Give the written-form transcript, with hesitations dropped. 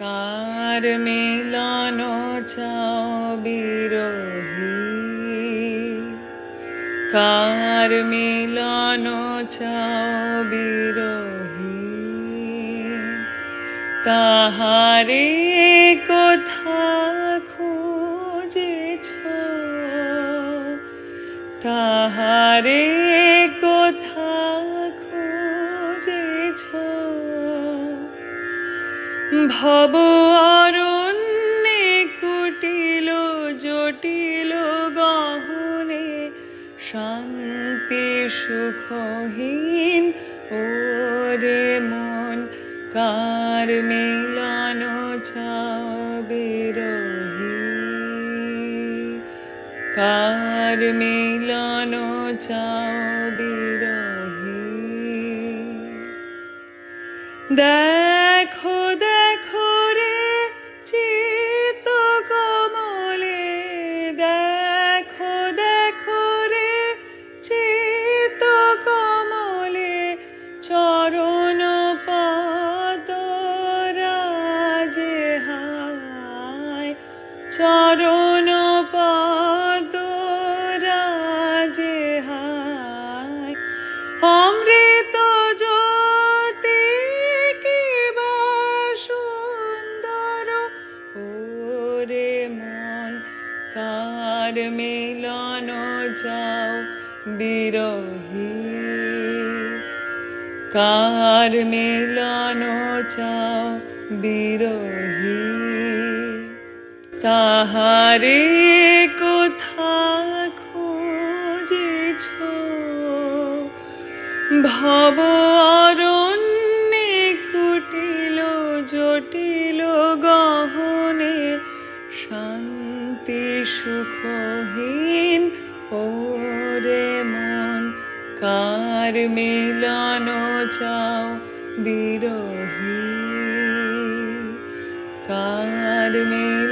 কার মিলন চাও বিরহী, কার মিলন চাও বিরহী, তাহারে কোথা খুঁজেছ, তাহারে কোথা খুঁজেছ। ভব অরণ্যে কুটিল জটিল গহনে, শান্তি সুখহীন ওরে মন, কার মিলন চাও বিরহী, কার মিলন চাও বিরহী। দেখো দেখো রে চিত কমলে, দেখো দেখো রে চিত কমলে, চরণ পদ রাজে হায়, চরণ পদ রাজে হায়। অমৃত জ্যোতি কিবা সুন্দর ওরে মন, কার মিলন চাও বিরহী, কার মিলন চাও বিরহী। তাহারে কোথা খুঁজেছ, ভব অরণ্যে কুটিল জটিল গহনে, শান্তি সুখহীন ওরে মন, কার মিলন চাও বিরহী, কার মিলন